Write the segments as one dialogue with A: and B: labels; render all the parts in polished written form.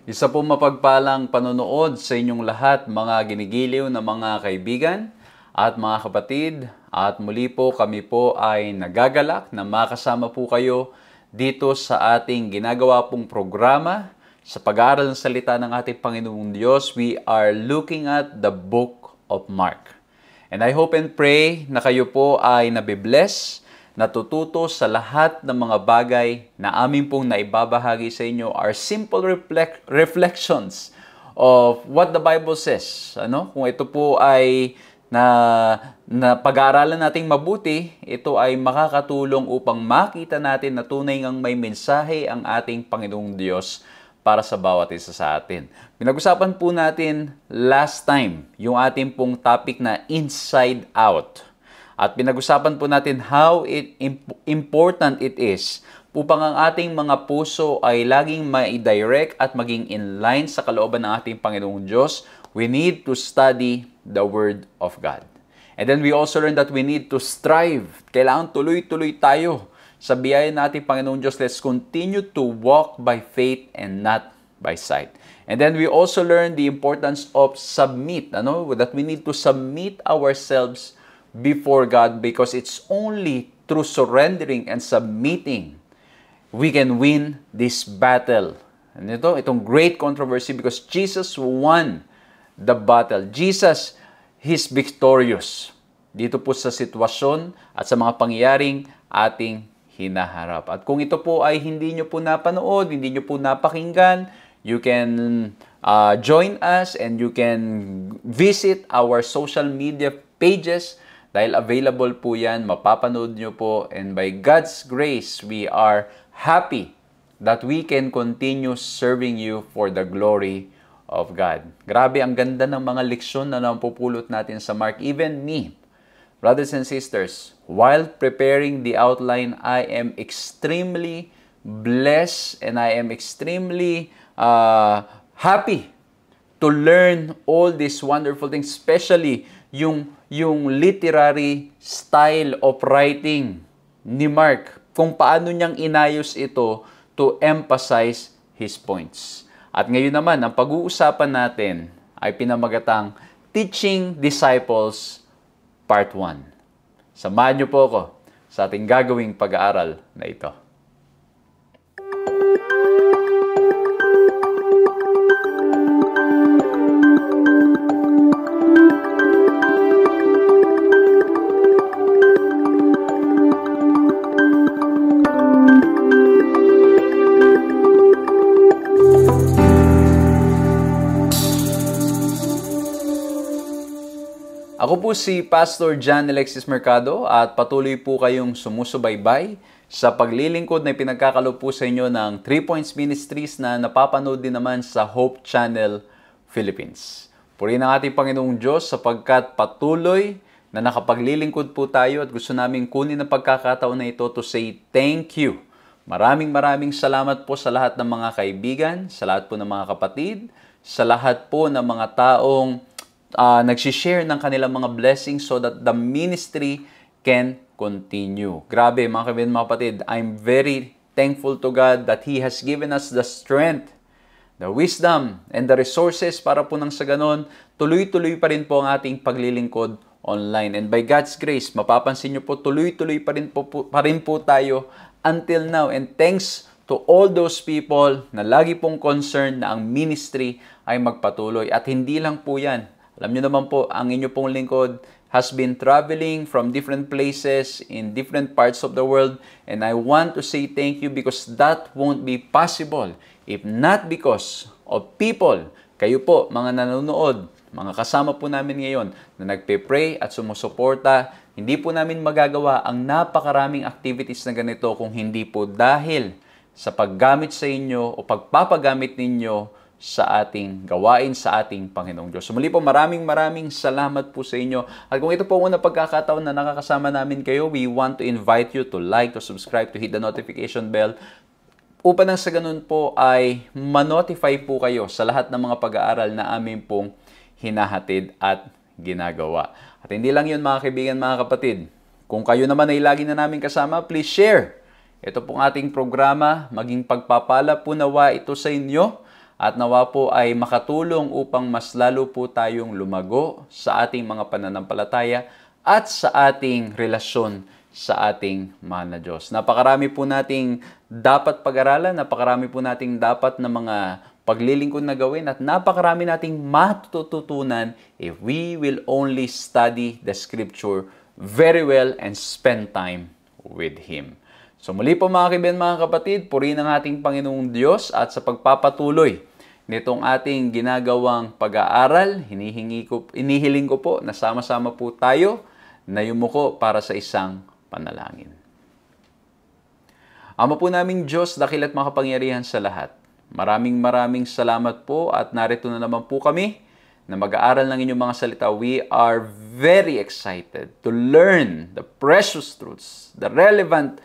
A: Isa po mapagpalang panonood sa inyong lahat, mga ginigiliw na mga kaibigan at mga kapatid. At muli po kami po ay nagagalak na makasama po kayo dito sa ating ginagawa pong programa sa pag-aaral ng salita ng ating Panginoong Diyos. We are looking at the book of Mark. And I hope and pray na kayo po ay nabibless, natututo sa lahat ng mga bagay na amin pong naibabahagi sa inyo are simple reflections of what the Bible says. Kung ito po ay na pag-aaralan nating mabuti, ito ay makakatulong upang makita natin na tunay ngang may mensahe ang ating Panginoong Diyos para sa bawat isa sa atin. Pinag-usapan po natin last time yung ating pong topic na inside out. At pinag-usapan po natin how important it is upang ang ating mga puso ay laging ma-direct at maging in line sa kalooban ng ating Panginoong Diyos. We need to study the Word of God. And then we also learned that we need to strive. Kailangan tuloy-tuloy tayo Sa biyaya natin, Panginoong Diyos, let's continue to walk by faith and not by sight. And then we also learn the importance of submit, that we need to submit ourselves before God, because it's only through surrendering and submitting we can win this battle. And itong great controversy, because Jesus won the battle. Jesus, He's victorious dito po sa sitwasyon at sa mga pangyayaring ating hinaharap. At kung ito po ay hindi nyo po napanood, hindi nyo po napakinggan, you can join us and you can visit our social media pages dahil available po yan, mapapanood nyo po. And by God's grace, we are happy that we can continue serving you for the glory of God. Grabe, ang ganda ng mga leksyon na napupulot natin sa Mark. Even me, brothers and sisters, while preparing the outline, I am extremely blessed and I am extremely happy to learn all these wonderful things, especially yung literary style of writing ni Mark, kung paano niyang inayos ito to emphasize his points. At ngayon naman, ang pag-uusapan natin ay pinamagatang Teaching Disciples Part 1. Samahan niyo po ako sa ating gagawing pag-aaral na ito. Ako po si Pastor John Alexis Mercado at patuloy po kayong sumusubaybay sa paglilingkod na pinagkakalob po sa inyo ng 3 Points Ministries na napapanood din naman sa Hope Channel Philippines. Purihin ang ating Panginoong Diyos sapagkat patuloy na nakapaglilingkod po tayo at gusto namin kunin ang pagkakataon na ito to say thank you. Maraming salamat po sa lahat ng mga kaibigan, sa lahat po ng mga kapatid, sa lahat po ng mga taong nagsishare ng kanilang mga blessings so that the ministry can continue. Grabe mga kaibigan, mga kapatid, I'm very thankful to God that He has given us the strength, the wisdom, and the resources para po nang sa ganon, tuloy-tuloy pa rin po ang ating paglilingkod online. And by God's grace, mapapansin nyo po, tuloy-tuloy pa rin po tayo until now. And thanks to all those people na lagi pong concerned na ang ministry ay magpatuloy. At hindi lang po yan. Alam niyo naman po, ang inyo pong lingkod has been traveling from different places in different parts of the world. And I want to say thank you because that won't be possible if not because of people. Kayo po, mga nanonood, mga kasama po namin ngayon na nagpe-pray at sumusuporta. Hindi po namin magagawa ang napakaraming activities na ganito kung hindi po dahil sa paggamit sa inyo o pagpapagamit ninyo sa ating gawain sa ating Panginoong Diyos. So muli po, maraming salamat po sa inyo. At kung ito po ang unang pagkakataon na nakakasama namin kayo, we want to invite you to like, to subscribe, to hit the notification bell upang nang sa ganun po ay ma-notify po kayo sa lahat ng mga pag-aaral na amin pong hinahatid at ginagawa. At hindi lang yun mga kaibigan, mga kapatid. Kung kayo naman ay lagi na namin kasama, please share. Ito pong ating programa, maging pagpapala po nawa ito sa inyo. At nawa po ay makatulong upang mas lalo po tayong lumago sa ating mga pananampalataya at sa ating relasyon sa ating mahal na Diyos. Napakarami po nating dapat pag-aralan, napakarami po nating dapat na mga paglilingkod na gawin, at napakarami nating matututunan if we will only study the Scripture very well and spend time with Him. So muli po mga kaibigan, mga kapatid, purihin ang ating Panginoong Diyos at sa pagpapatuloy nitong ating ginagawang pag-aaral, inihiling ko po na sama-sama po tayo na yumuko para sa isang panalangin. Ama po naming Diyos, dakil at makapangyarihan sa lahat. Maraming salamat po at narito na naman po kami na mag-aaral ng inyong mga salita. We are very excited to learn the precious truths, the relevant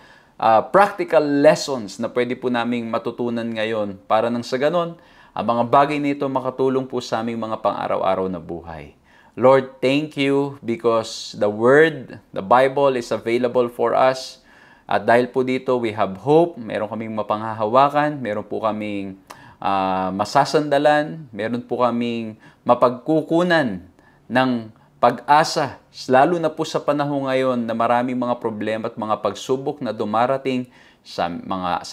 A: practical lessons na pwede po naming matutunan ngayon para nang sa ganon, ang mga bagay nito makatulong po sa aming mga pang-araw-araw na buhay. Lord, thank you because the Word, the Bible is available for us At dahil po dito, we have hope, meron kaming mapanghahawakan, meron po kaming masasandalan, meron po kaming mapagkukunan ng pag-asa, lalo na po sa panahon ngayon na maraming mga problema at mga pagsubok na dumarating sa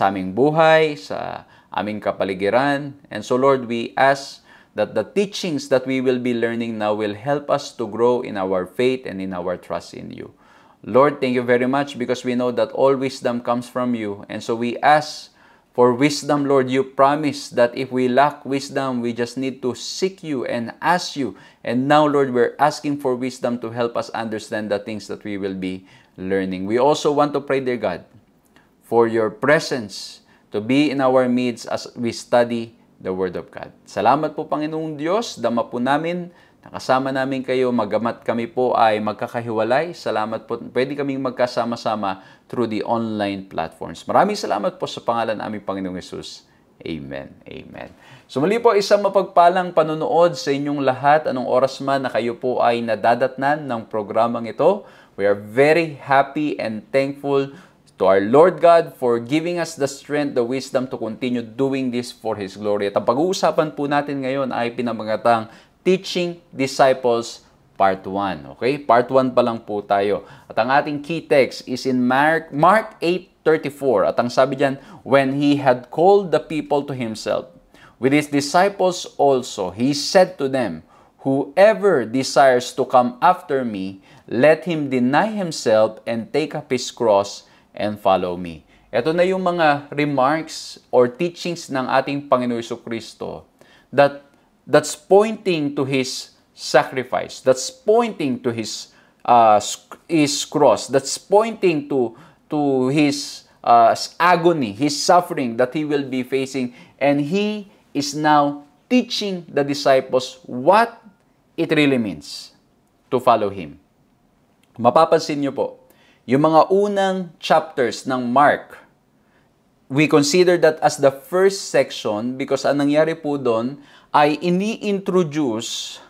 A: aming buhay, sa aming kapaligiran. And so Lord, we ask that the teachings that we will be learning now will help us to grow in our faith and in our trust in you. Lord, thank you very much because we know that all wisdom comes from you. And so we ask for wisdom, Lord. You promise that if we lack wisdom, we just need to seek you and ask you. And now, Lord, we're asking for wisdom to help us understand the things that we will be learning. We also want to pray, dear God, for your presence to be in our midst as we study the Word of God. Salamat po, Panginoong Diyos. Dama po namin, nakasama namin kayo, magamat kami po ay magkakahiwalay. Salamat po, pwede kaming magkasama-sama through the online platforms. Maraming salamat po sa pangalan ng aming Panginoong Hesus. Amen. Amen. So muli po, isang mapagpalang panunood sa inyong lahat. Anong oras man na kayo po ay nadadatnan ng programang ito. We are very happy and thankful to our Lord God for giving us the strength, the wisdom to continue doing this for His glory. At ang pag-uusapan po natin ngayon ay pinamagatang Teaching Disciples Part 1. Okay? Part 1 pa lang po tayo. At ang ating key text is in Mark 8:34. At ang sabi diyan, when He had called the people to Himself, with His disciples also, He said to them, whoever desires to come after me, let him deny himself and take up his cross and follow me. Ito na yung mga remarks or teachings ng ating Panginoon Jesucristo that's pointing to His sacrifice, that's pointing to His cross, that's pointing to His agony, His suffering that He will be facing, and He is now teaching the disciples what it really means to follow Him. Mapapansin niyo po, yung mga unang chapters ng Mark, we consider that as the first section because ang nangyari po doon ay ini-introduce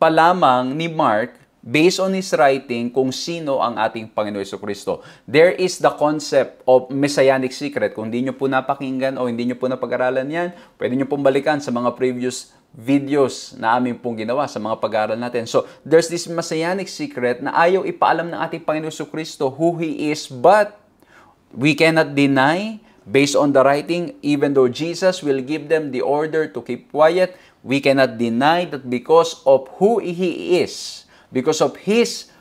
A: pa lamang ni Mark based on his writing kung sino ang ating Panginoon Jesucristo. There is the concept of Messianic secret. Kung hindi nyo po napakinggan o hindi nyo po napag-aralan yan, pwede nyo pong balikan sa mga previous videos na aming pong ginawa sa mga pag-aaral natin. So, there's this Messianic secret na ayaw ipaalam ng ating Panginoon Jesucristo who He is, but we cannot deny based on the writing, even though Jesus will give them the order to keep quiet, we cannot deny that because of who He is, because of His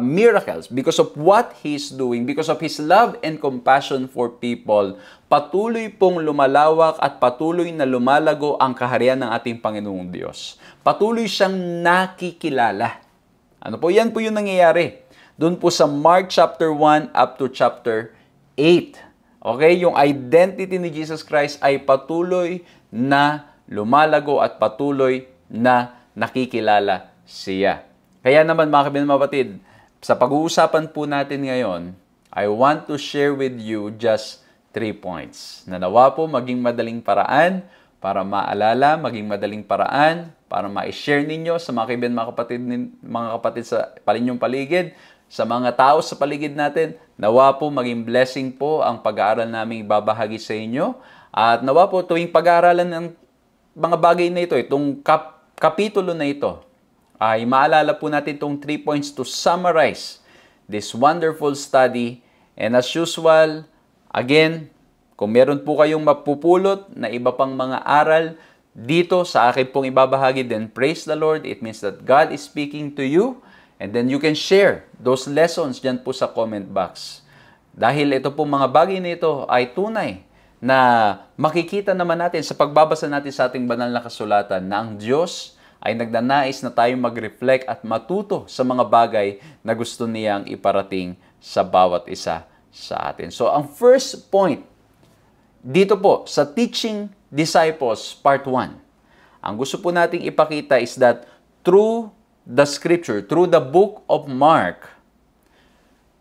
A: miracles, because of what He's doing, because of His love and compassion for people, patuloy pong lumalawak at patuloy na lumalago ang kaharian ng ating Panginoong Diyos. Patuloy siyang nakikilala. Ano po? Yan po yung nangyayari. Doon po sa Mark chapter 1 up to chapter 8. Okay? Yung identity ni Jesus Christ ay patuloy na lumalago at patuloy na nakikilala siya. Kaya naman mga kaibigan, mga kapatid, sa pag-uusapan po natin ngayon, I want to share with you just 3 points. Na nawa po maging madaling paraan para maalala, maging madaling paraan para ma-share ninyo sa mga kaibigan, mga kapatid sa palinyong paligid, sa mga tao sa paligid natin. Nawa po maging blessing po ang pag-aaral namin ibabahagi sa inyo. At nawa po tuwing pag-aaralan ng mga bagay na ito, itong kapitulo na ito, ay maalala po natin itong 3 points to summarize this wonderful study. And as usual, again, kung meron po kayong mapupulot na iba pang mga aral dito sa akin pong ibabahagi, then praise the Lord. It means that God is speaking to you. And then you can share those lessons dyan po sa comment box. Dahil ito po mga bagay na ito ay tunay na makikita naman natin sa pagbabasa natin sa ating banal na kasulatan na ang Diyos ay nagdanais na tayo mag-reflect at matuto sa mga bagay na gusto niyang iparating sa bawat isa sa atin. So, ang first point dito po sa Teaching Disciples Part 1, ang gusto po nating ipakita is that through the Scripture, through the book of Mark,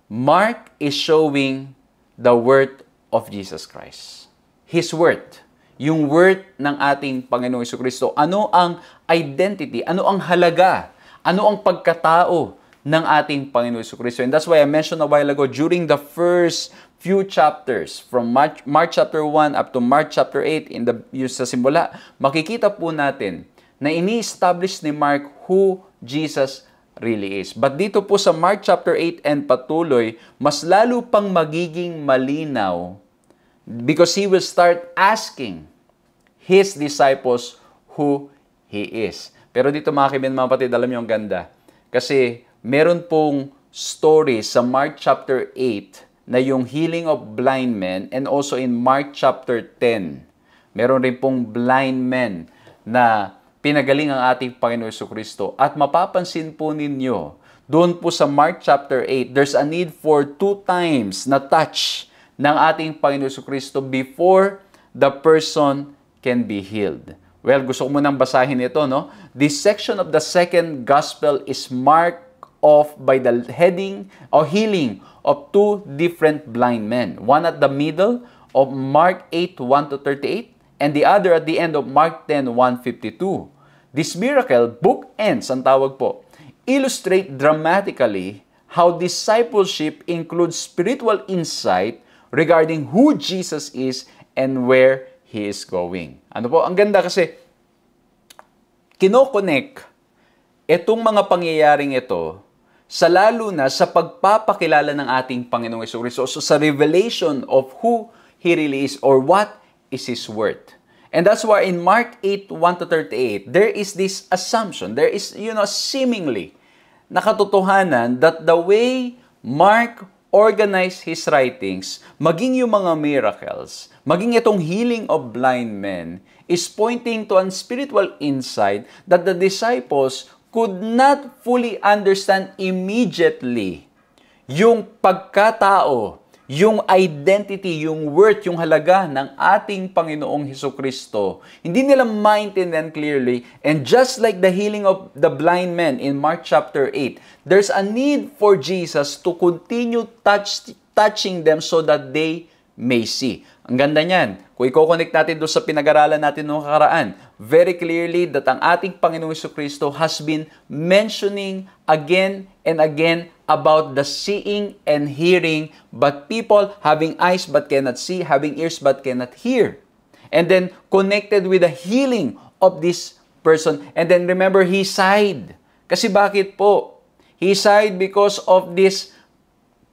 A: Mark is showing the worth of Jesus Christ. His worth. Yung worth ng ating Panginoong Jesucristo. Ano ang identity? Ano ang halaga? Ano ang pagkatao ng ating Panginoon Jesucristo. And that's why I mentioned a while ago, during the first few chapters, from Mark chapter 1 up to Mark chapter 8, yung sa simula, makikita po natin na ini-establish ni Mark who Jesus really is. But dito po sa Mark chapter 8 and patuloy, mas lalo pang magiging malinaw because he will start asking his disciples who he is. Pero dito mga kaibigan, mga kapatid, alam niyo ang ganda. Kasi meron pong story sa Mark chapter 8 na yung healing of blind men, and also in Mark chapter 10, meron rin pong blind men na pinagaling ang ating Panginoon Jesucristo. At mapapansin po ninyo, doon po sa Mark chapter 8, there's a need for 2 times na touch ng ating Panginoon Jesucristo before the person can be healed. Well, gusto ko munang basahin ito, no? This section of the second gospel is marked off by the heading or healing of 2 different blind men. One at the middle of Mark 8, 1 to 38, and the other at the end of Mark 10, 152. This miracle, bookends ang tawag po, illustrate dramatically how discipleship includes spiritual insight regarding who Jesus is and where He is going. Ano po? Ang ganda kasi, kinokonek itong mga pangyayaring ito sa lalo na sa pagpapakilala ng ating Panginoong Jesucristo, so sa revelation of who He really is or what is His worth. And that's why in Mark 8, 1 to 38, there is this assumption, there is, seemingly nakatotohanan that the way Mark organized his writings, maging yung mga miracles, maging itong healing of blind men, is pointing to a spiritual insight that the disciples could not fully understand immediately. Yung pagkatao, yung identity, yung worth, yung halaga ng ating Panginoong Jesucristo, hindi nila maintindihan clearly. And just like the healing of the blind men in Mark chapter 8, there's a need for Jesus to continue touching them so that they may see. Ang ganda niyan. Kung i-connect natin doon sa pinag-aralan natin noong kakaraan, very clearly that ang ating Panginoong Jesucristo has been mentioning again and again about the seeing and hearing, but people having eyes but cannot see, having ears but cannot hear. And then connected with the healing of this person. And then remember, he sighed. Kasi bakit po? He sighed because of this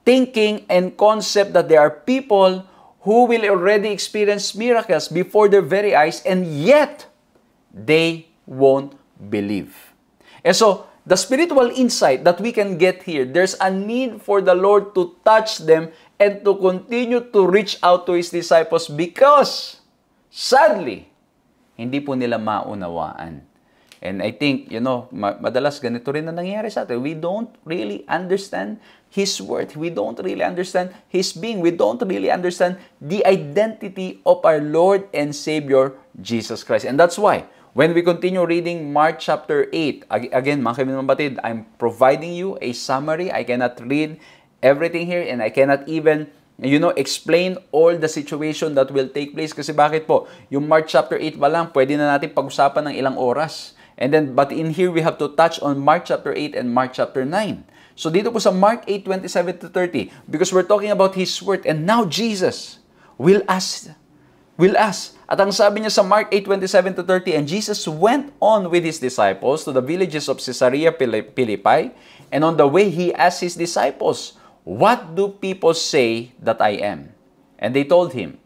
A: thinking and concept that there are people who will already experience miracles before their very eyes, and yet they won't believe. And so, the spiritual insight that we can get here, there's a need for the Lord to touch them and to continue to reach out to His disciples because, sadly, hindi po nila maunawaan. And I think, madalas ganito rin na nangyayari sa atin. We don't really understand His word. We don't really understand His being. We don't really understand the identity of our Lord and Savior, Jesus Christ. And that's why, when we continue reading Mark chapter 8, again, mga kaibigan mga batid, I'm providing you a summary. I cannot read everything here and I cannot even, explain all the situation that will take place. Kasi bakit po? Yung Mark chapter 8 pa lang, pwede na natin pag-usapan ng ilang oras. And then, but in here, we have to touch on Mark chapter 8 and Mark chapter 9. So dito po sa Mark 8, 27 to 30, because we're talking about His word, and now Jesus will ask. At ang sabi niya sa Mark 8, 27 to 30, and Jesus went on with His disciples to the villages of Caesarea Philippi, and on the way He asked His disciples, "What do people say that I am?" And they told Him,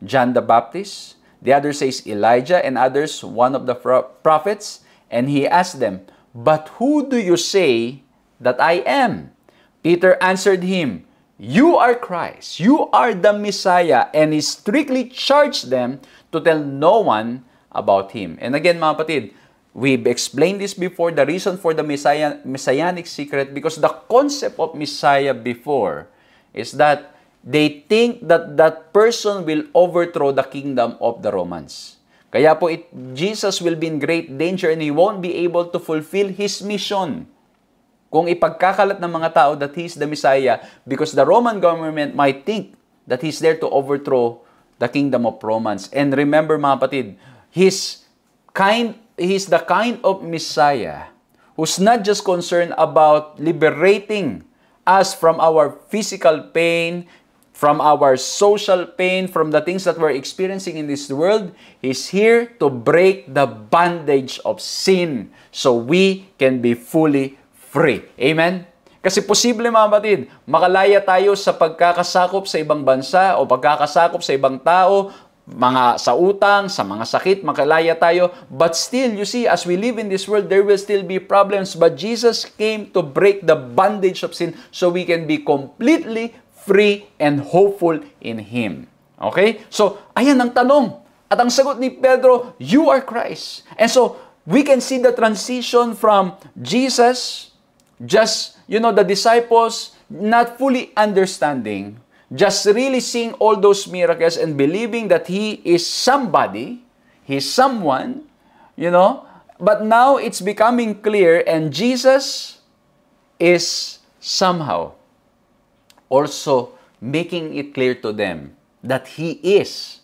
A: "John the Baptist, the other says Elijah, and others one of the prophets." And He asked them, "But who do you say that I am?" Peter answered Him, "You are Christ, you are the Messiah." And He strictly charged them to tell no one about Him. And again, mga kapatid, we've explained this before, the reason for the messianic secret, because the concept of Messiah before is that they think that that person will overthrow the kingdom of the Romans. Kaya po, Jesus will be in great danger and He won't be able to fulfill His mission kung ipagkakalat ng mga tao that He is the Messiah, because the Roman government might think that He's there to overthrow the kingdom of Romans. And remember mga kapatid, He's the kind of Messiah who's not just concerned about liberating us from our physical pain, from our social pain, from the things that we're experiencing in this world. He's here to break the bondage of sin so we can be fully free. Amen? Kasi posible mga kapatid, makalaya tayo sa pagkakasakop sa ibang bansa o pagkakasakop sa ibang tao, mga sa utang, sa mga sakit, makalaya tayo. But still, you see, as we live in this world, there will still be problems. But Jesus came to break the bondage of sin so we can be completely free and hopeful in Him. Okay? So, ayan ang tanong. At ang sagot ni Pedro, you are Christ. And so, we can see the transition from Jesus, just, the disciples not fully understanding, just really seeing all those miracles and believing that He is somebody, He's someone, but now it's becoming clear and Jesus is somehow also making it clear to them that He is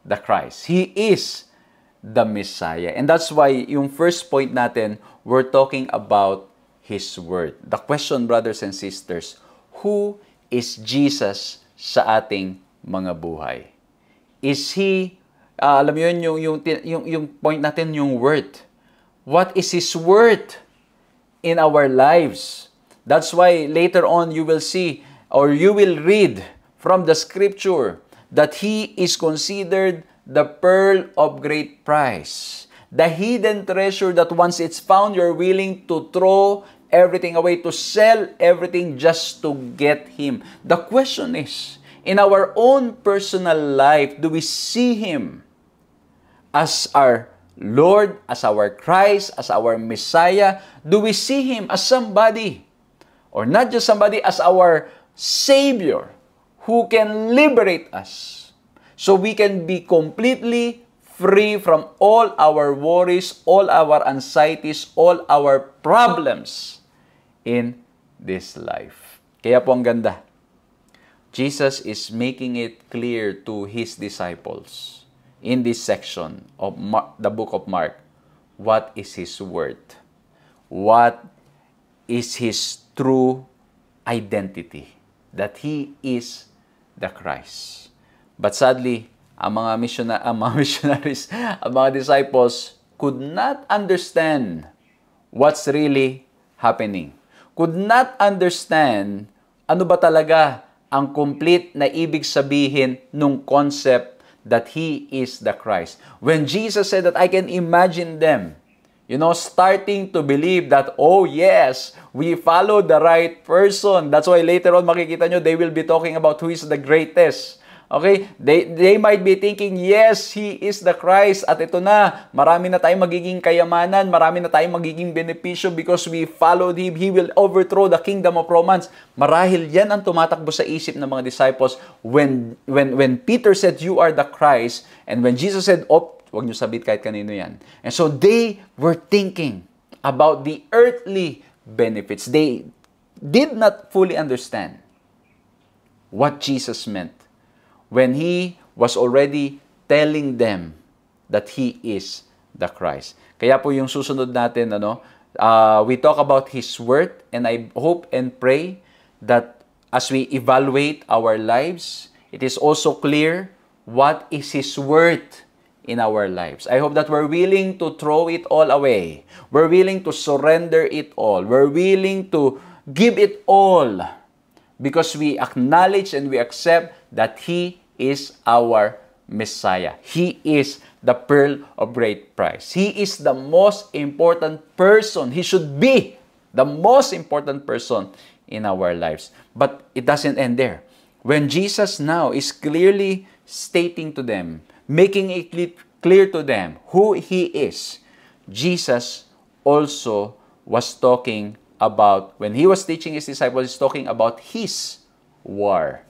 A: the Christ. He is the Messiah. And that's why yung first point natin, we're talking about His Word. The question, brothers and sisters, who is Jesus sa ating mga buhay? Is He, alam mo yun, yung point natin, yung worth. What is His worth in our lives? That's why later on you will see, or you will read from the scripture that He is considered the pearl of great price. The hidden treasure that once it's found, you're willing to throw everything away, to sell everything just to get Him. The question is, in our own personal life, do we see Him as our Lord, as our Christ, as our Messiah? Do we see Him as somebody, or not just somebody, as our Savior who can liberate us so we can be completely free from all our worries, all our anxieties, all our problems in this life? Kaya po ang ganda. Jesus is making it clear to His disciples in this section of the book of Mark, what is His worth? What is His true identity? That He is the Christ. But sadly, ang mga missionaries, ang mga disciples could not understand what's really happening. Could not understand ano ba talaga ang complete na ibig sabihin nung concept that He is the Christ. When Jesus said that, I can imagine them, starting to believe that, oh yes, we follow the right person. That's why later on makikita nyo, they will be talking about who is the greatest. Okay? They might be thinking, yes, He is the Christ. At ito na, marami na tayong magiging kayamanan, marami na tayong magiging benepisyo because we followed Him. He will overthrow the kingdom of Romans. Marahil yan ang tumatakbo sa isip ng mga disciples when Peter said, you are the Christ, and when Jesus said, huwag nyo sabit kahit kanino yan. And so they were thinking about the earthly benefits. They did not fully understand what Jesus meant when He was already telling them that He is the Christ. Kaya po yung susunod natin, we talk about His worth, and I hope and pray that as we evaluate our lives, it is also clear what is His worth in our lives. I hope that we're willing to throw it all away. We're willing to surrender it all. We're willing to give it all because we acknowledge and we accept that He is our Messiah. He is the pearl of great price. He is the most important person. He should be the most important person in our lives. But it doesn't end there. When Jesus now is clearly stating to them, making it clear to them who He is, Jesus also was talking about, when He was teaching His disciples, He's talking about His war.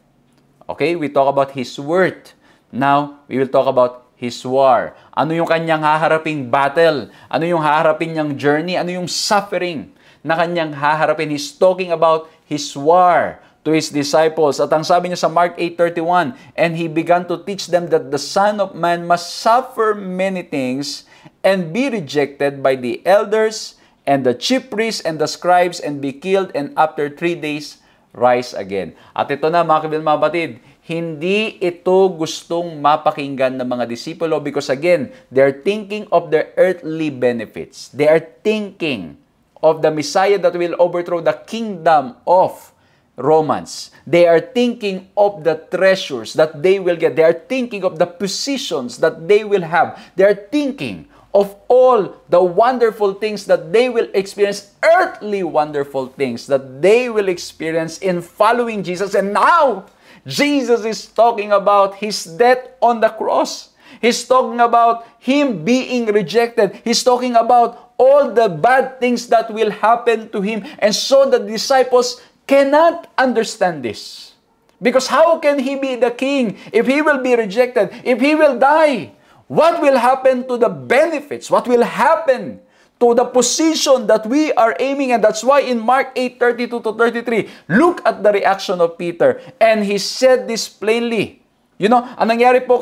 A: Okay? We talk about His worth. Now, we will talk about His war. Ano yung kanyang haharaping battle? Ano yung haharapin niyang journey? Ano yung suffering na kanyang haharapin? He's talking about His war to His disciples. At ang sabi niya sa Mark 8:31, and He began to teach them that the Son of Man must suffer many things and be rejected by the elders and the chief priests and the scribes, and be killed, and after 3 days, rise again. At ito na, mga kaibigan, mga batid, hindi ito gustong mapakinggan ng mga disipulo because again, they're thinking of their earthly benefits. They are thinking of the Messiah that will overthrow the kingdom of Romans. They are thinking of the treasures that they will get. They are thinking of the positions that they will have. They are thinking of all the wonderful things that they will experience, earthly wonderful things that they will experience in following Jesus. And now, Jesus is talking about His death on the cross. He's talking about Him being rejected. He's talking about all the bad things that will happen to Him. And so the disciples cannot understand this. Because how can He be the king if He will be rejected, if He will die? What will happen to the benefits? What will happen to the position that we are aiming? And that's why in Mark 8:32-33, look at the reaction of Peter. And he said this plainly. You know, ang nangyari po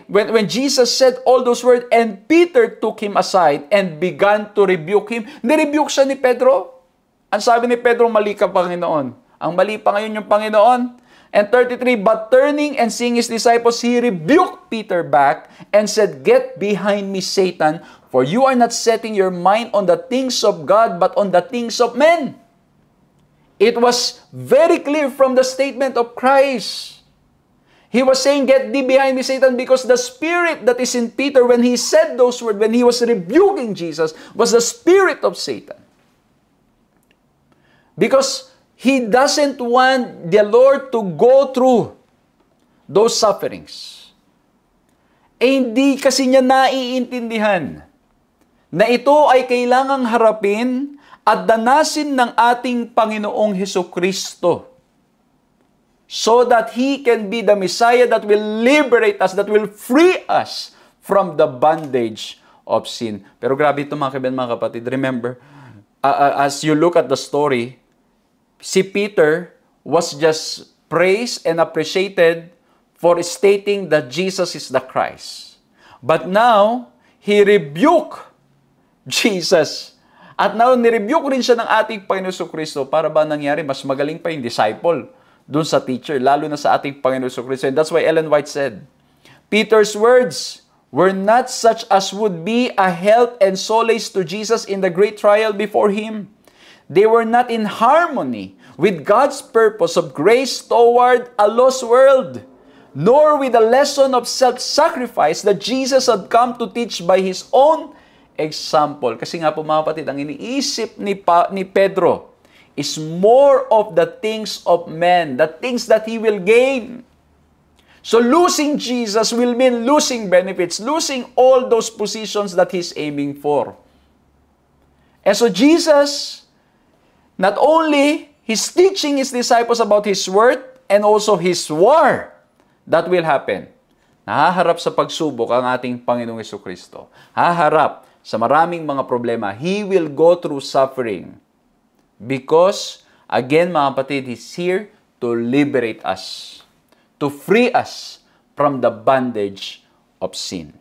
A: when Jesus said all those words, and Peter took him aside and began to rebuke him. Nirebuke siya ni Pedro. Ang sabi ni Pedro, mali ka, Panginoon. Ang mali pa ngayon yung Panginoon. And 33, but turning and seeing His disciples, He rebuked Peter back and said, get behind me, Satan, for you are not setting your mind on the things of God, but on the things of men. It was very clear from the statement of Christ. He was saying, get thee behind me, Satan, because the spirit that is in Peter, when he said those words, when he was rebuking Jesus, was the spirit of Satan. Because he doesn't want the Lord to go through those sufferings. Hindi kasi niya naiintindihan na ito ay kailangang harapin at danasin ng ating Panginoong Hesukristo so that He can be the Messiah that will liberate us, that will free us from the bondage of sin. Pero grabe ito, mga kaibigan, mga kapatid. Remember, as you look at the story, si Peter was just praised and appreciated for stating that Jesus is the Christ. But now, he rebuked Jesus. At now, nirebuke rin siya ng ating Panginoon Kristo para ba nangyari, mas magaling pa yung disciple dun sa teacher, lalo na sa ating Panginoon Kristo. And that's why Ellen White said, Peter's words were not such as would be a help and solace to Jesus in the great trial before Him. They were not in harmony with God's purpose of grace toward a lost world, nor with the lesson of self-sacrifice that Jesus had come to teach by His own example. Kasi nga po, mga kapatid, ang iniisip ni Pedro is more of the things of men, the things that he will gain. So losing Jesus will mean losing benefits, losing all those positions that he's aiming for. And so Jesus, not only He's teaching His disciples about His word and also His war that will happen. Nahaharap sa pagsubok ang ating Panginoong Hesukristo. Haharap sa maraming mga problema. He will go through suffering. Because, again, mga kapatid, He's here to liberate us. To free us from the bondage of sin.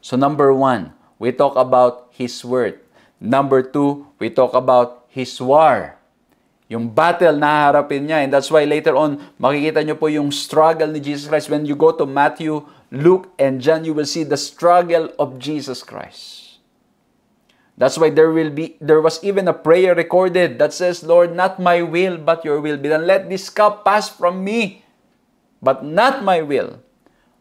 A: So number 1, we talk about His word. Number 2, we talk about His war. Yung battle na harapin niya. And that's why later on, makikita niyo po yung struggle ni Jesus Christ. When you go to Matthew, Luke, and John, you will see the struggle of Jesus Christ. That's why there was even a prayer recorded that says, Lord, not my will, but your will be done. Let this cup pass from me, but not my will,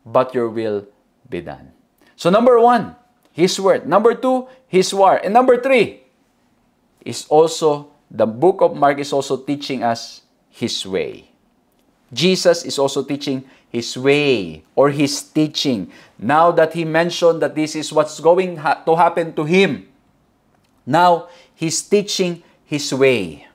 A: but your will be done. So number 1, His word. Number 2, His war. And number 3 is also the book of Mark is also teaching us His way. Jesus is also teaching His way or His teaching. Now that He mentioned that this is what's going to happen to Him, now He's teaching His way.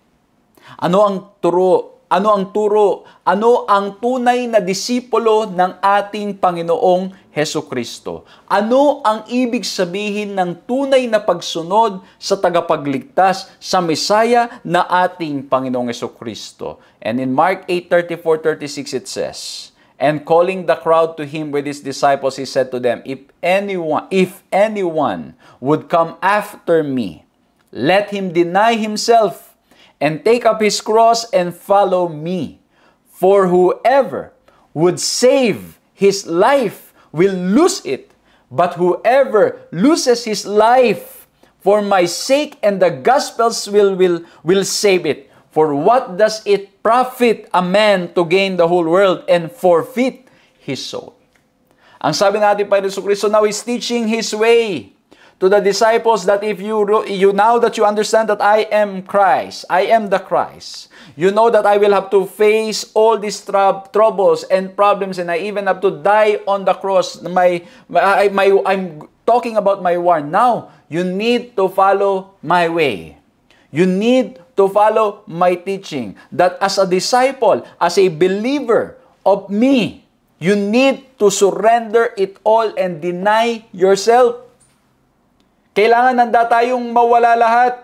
A: Ano ang turo? Ano ang turo? Ano ang tunay na disipulo ng ating Panginoong Hesukristo? Ano ang ibig sabihin ng tunay na pagsunod sa tagapagligtas, sa Mesaya na ating Panginoong Hesukristo? And in Mark 8:34-36 it says, and calling the crowd to Him with His disciples, He said to them, If anyone would come after me, let him deny himself and take up his cross and follow me. For whoever would save his life will lose it, but whoever loses his life for my sake and the gospel's will save it. For what does it profit a man to gain the whole world and forfeit his soul? Ang sabi natin pa Yesu Cristo now is teaching His way to the disciples that if you now that you understand that I am Christ, I am the Christ, you know that I will have to face all these troubles and problems, and I even have to die on the cross. I'm talking about my war. Now, you need to follow my way. You need to follow my teaching. That as a disciple, as a believer of me, you need to surrender it all and deny yourself. Kailangan handa tayong mawala lahat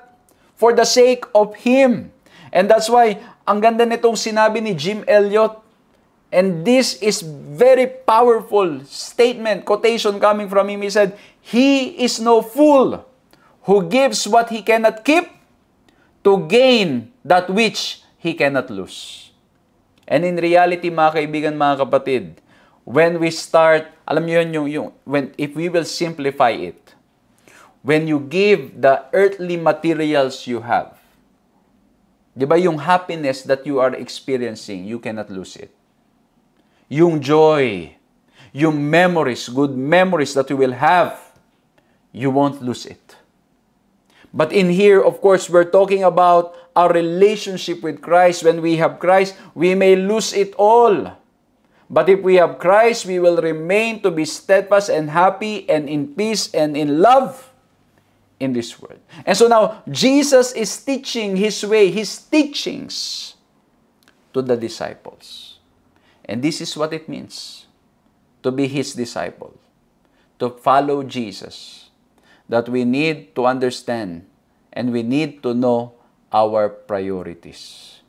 A: for the sake of Him. And that's why, ang ganda nitong sinabi ni Jim Elliot. And this is very powerful statement, quotation coming from him. He said, "He is no fool who gives what he cannot keep to gain that which he cannot lose." And in reality, mga kaibigan, mga kapatid, when we start, alam niyo yun, if we will simplify it, when you give the earthly materials you have, di ba yung happiness that you are experiencing, you cannot lose it. Yung joy, yung memories, good memories that you will have, you won't lose it. But in here, of course, we're talking about our relationship with Christ. When we have Christ, we may lose it all. But if we have Christ, we will remain to be steadfast and happy and in peace and in love in this world. And so now, Jesus is teaching His way, His teachings to the disciples. And this is what it means to be His disciple, to follow Jesus. That we need to understand and we need to know our priorities.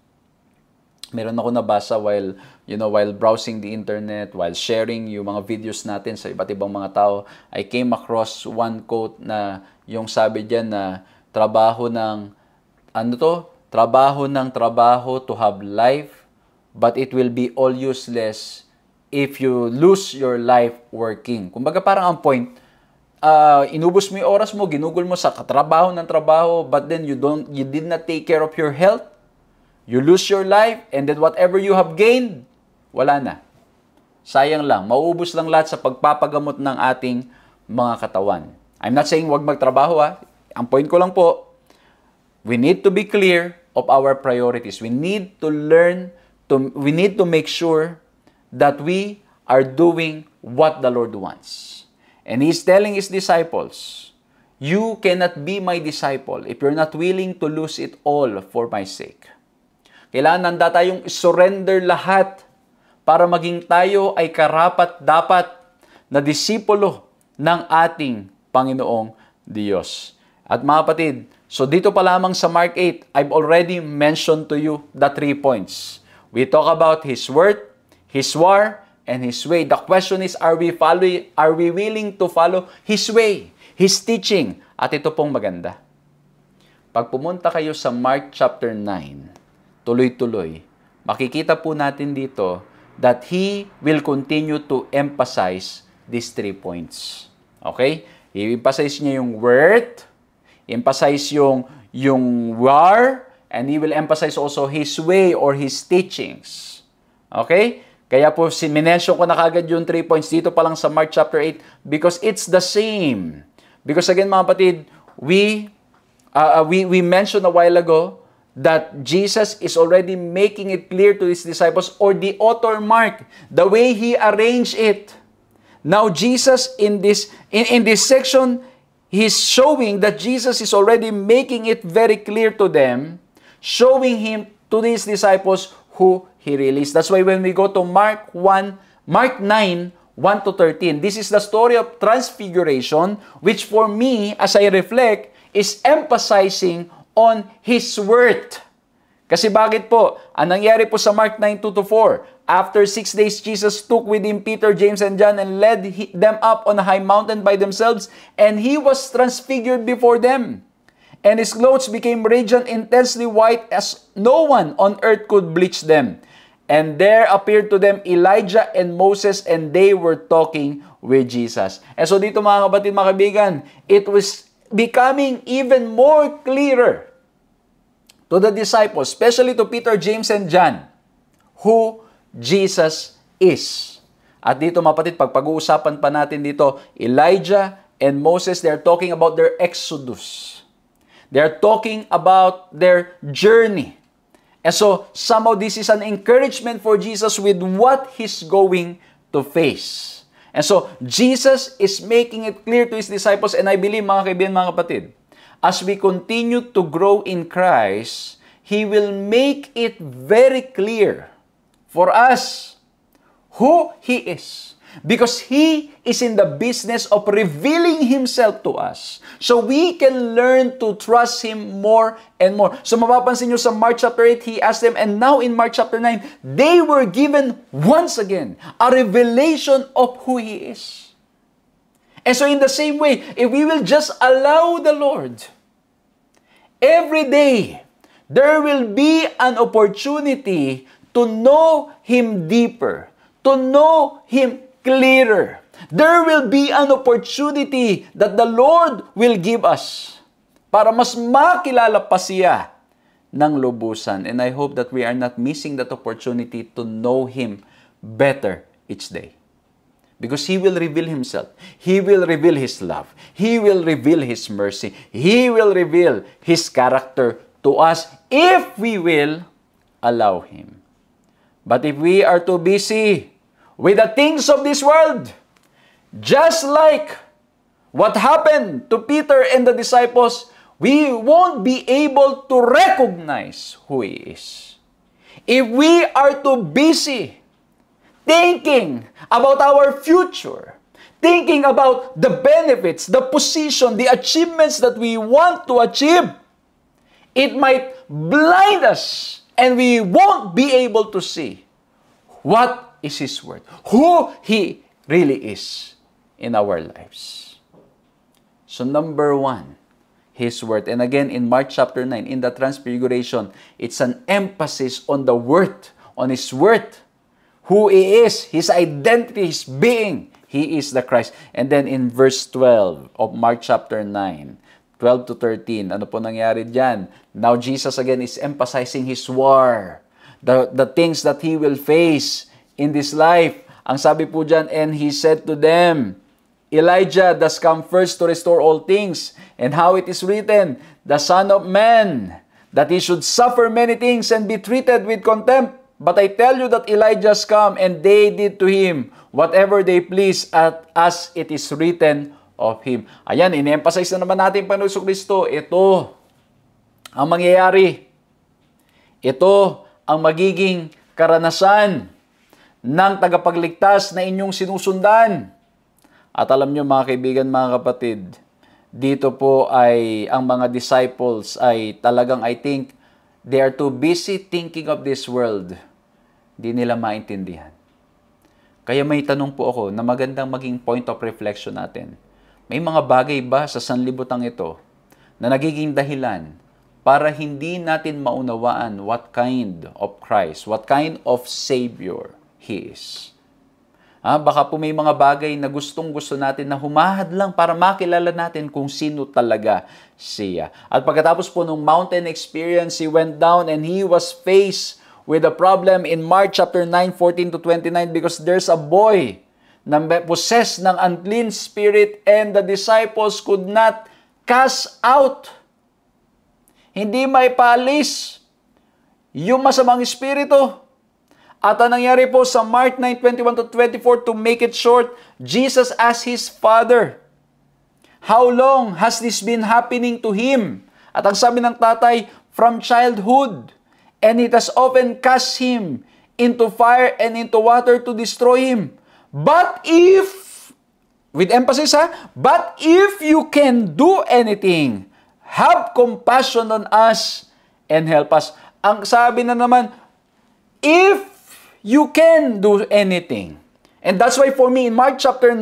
A: Meron ako nabasa while browsing the internet, while sharing yung mga videos natin sa iba't ibang mga tao, I came across one quote na yung sabi diyan na trabaho ng trabaho to have life, but it will be all useless if you lose your life working. Kumbaga parang ang point, inubos mo yung oras mo, ginugol mo sa katrabaho ng trabaho, but then you did not take care of your health, you lose your life, and then whatever you have gained, wala na. Sayang lang, mauubos lang lahat sa pagpapagamot ng ating mga katawan. I'm not saying wag magtrabaho Ang point ko lang po, we need to be clear of our priorities. We need to make sure that we are doing what the Lord wants. And He's telling His disciples, you cannot be my disciple if you're not willing to lose it all for my sake. Kailangan nanda tayong surrender lahat para maging tayo ay karapat-dapat na disipulo ng ating Panginoong Diyos. At mga kapatid, so dito pa lamang sa Mark 8, I've already mentioned to you the 3 points. We talk about His word, His war, and His way. The question is, are we willing to follow His way, His teaching? At ito pong maganda. Pag pumunta kayo sa Mark chapter 9, tuloy-tuloy, makikita po natin dito that He will continue to emphasize these 3 points. Okay? I-emphasize niya yung word, emphasize yung war, and He will emphasize also His way or His teachings. Okay? Kaya po, minention ko na kagad yung 3 points dito pa lang sa Mark chapter 8 because it's the same. Because again, mga kapatid, we mentioned a while ago that Jesus is already making it clear to His disciples, or the author Mark, the way he arranged it. Now, Jesus in this section, he's showing that Jesus is already making it very clear to them, showing Him to these disciples who He released. That's why when we go to Mark 9, 1 to 13, this is the story of transfiguration, which for me, as I reflect, is emphasizing on His word. Kasi bakit po? Ang nangyari po sa Mark 9, 2 to 4, after 6 days, Jesus took with Him Peter, James, and John and led them up on a high mountain by themselves, and He was transfigured before them. and his clothes became radiant, intensely white, as no one on earth could bleach them. And there appeared to them Elijah and Moses, and they were talking with Jesus. And so dito mga kapatid, mga kaibigan, it was becoming even more clearer to the disciples, especially to Peter, James, and John, who Jesus is. At dito mga kapatid, pag-uusapan pa natin dito, Elijah and Moses, they're talking about their exodus. They're talking about their journey. And so, somehow this is an encouragement for Jesus with what he's going to face. And so, Jesus is making it clear to his disciples, and I believe, mga kaibigan, mga kapatid, as we continue to grow in Christ, He will make it very clear for us who He is. Because He is in the business of revealing Himself to us. So we can learn to trust Him more and more. So mapapansin nyo sa Mark chapter 8, He asked them, and now in Mark chapter 9, they were given once again a revelation of who He is. And so in the same way, if we will just allow the Lord, every day, there will be an opportunity to know Him deeper, to know Him clearer. There will be an opportunity that the Lord will give us para mas makilala pa siya ng lubusan. And I hope that we are not missing that opportunity to know Him better each day. Because He will reveal Himself. He will reveal His love. He will reveal His mercy. He will reveal His character to us if we will allow Him. But if we are too busy with the things of this world, just like what happened to Peter and the disciples, we won't be able to recognize who He is. If we are too busy thinking about our future, thinking about the benefits, the position, the achievements that we want to achieve, it might blind us and we won't be able to see what is His word, who He really is in our lives. So number one, His word. And again, in Mark chapter 9, in the Transfiguration, it's an emphasis on the word, on His word, who He is, His identity, His being. He is the Christ. And then in verse 12 of Mark chapter 9, 12 to 13, ano po nangyari dyan? Now Jesus again is emphasizing His war, the things that He will face in this life. Ang sabi po dyan, and He said to them, Elijah does come first to restore all things, and how it is written, the Son of Man, that He should suffer many things and be treated with contempt. But I tell you that Elijah's come, and they did to him whatever they please, as it is written of Him. Ayan, in-emphasize na naman natin Panginoon Kristo, ito ang mangyayari. Ito ang magiging karanasan ng tagapagligtas na inyong sinusundan. At alam nyo mga kaibigan, mga kapatid, dito po ay ang mga disciples ay talagang, I think, they are too busy thinking of this world. Di nila maintindihan. Kaya may tanong po ako na magandang maging point of reflection natin. May mga bagay ba sa sanlibutan ito na nagiging dahilan para hindi natin maunawaan what kind of Christ, what kind of Savior He is? Baka po may mga bagay na gustong-gusto natin na humahad lang para makilala natin kung sino talaga siya. At pagkatapos po nung mountain experience, He went down and He was faced with a problem in Mark chapter 9, 14 to 29, because there's a boy na possessed ng unclean spirit and the disciples could not cast out. Hindi maipalis yung masamang espiritu. At ang nangyari po sa Mark 9, 21 to 24, to make it short, Jesus asked His Father, how long has this been happening to him? At ang sabi ng tatay, from childhood. And it has often cast him into fire and into water to destroy him. But if, with emphasis but if you can do anything, have compassion on us and help us. Ang sabi na naman, if you can do anything. And that's why for me, in Mark chapter 9,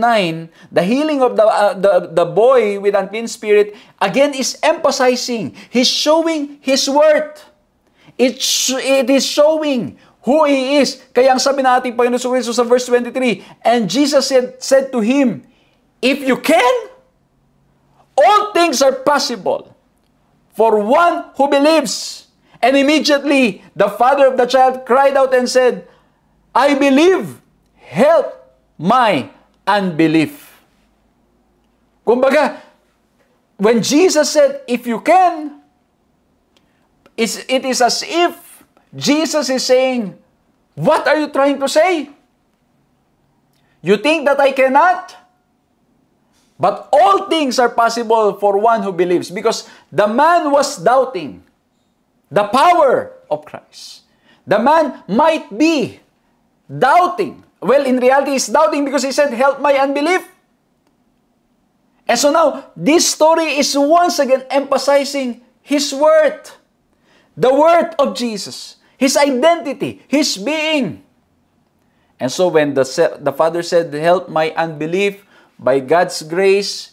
A: the healing of the boy with unclean spirit, again, is emphasizing. He's showing His worth. It is showing who He is. Kaya ang sabi na ating Panginoon Jesucristo sa verse 23, and Jesus said to him, if you can, all things are possible for one who believes. And immediately, the father of the child cried out and said, I believe, help my unbelief. Kumbaga, when Jesus said, if you can, it is as if Jesus is saying, what are you trying to say? You think that I cannot? But all things are possible for one who believes, because the man was doubting the power of Christ. The man might be doubting. Well, in reality, he's doubting because he said, help my unbelief. And so now, this story is once again emphasizing His worth. The worth of Jesus. His identity. His being. And so when the father said, help my unbelief, by God's grace,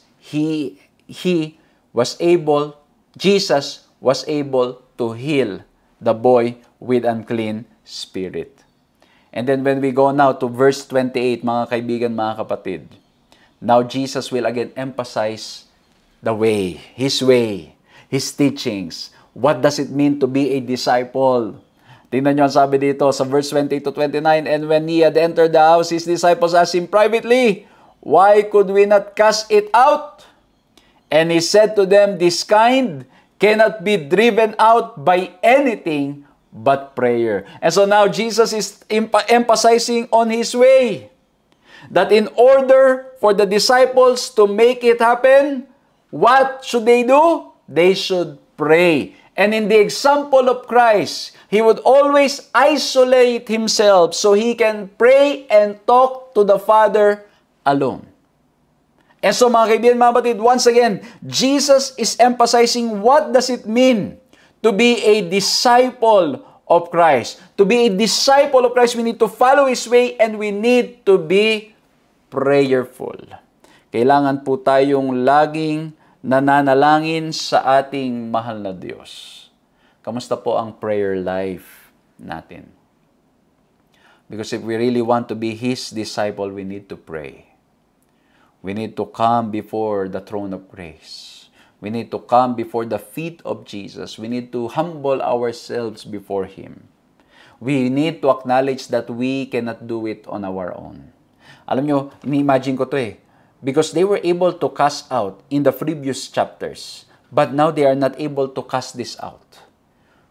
A: Jesus was able to heal the boy with unclean spirit. And then when we go now to verse 28, mga kaibigan, mga kapatid, now Jesus will again emphasize the way, His teachings. What does it mean to be a disciple? Tingnan nyo ang sabi dito sa verse 28 to 29, and when He had entered the house, His disciples asked Him privately, why could we not cast it out? And He said to them, this kind cannot be driven out by anything but prayer. And so now Jesus is emphasizing on His way. That in order for the disciples to make it happen, what should they do? They should pray. And in the example of Christ, He would always isolate Himself so He can pray and talk to the Father alone. And so mga kaibigan, mga batid, once again, Jesus is emphasizing what does it mean to be a disciple of Christ. To be a disciple of Christ, we need to follow His way and we need to be prayerful. Kailangan po tayong laging nananalangin sa ating mahal na Diyos. Kamusta po ang prayer life natin? Because if we really want to be His disciple, we need to pray. We need to come before the throne of grace. We need to come before the feet of Jesus. We need to humble ourselves before Him. We need to acknowledge that we cannot do it on our own. Alam nyo, ini-imagine ko to because they were able to cast out in the previous chapters, but now they are not able to cast this out.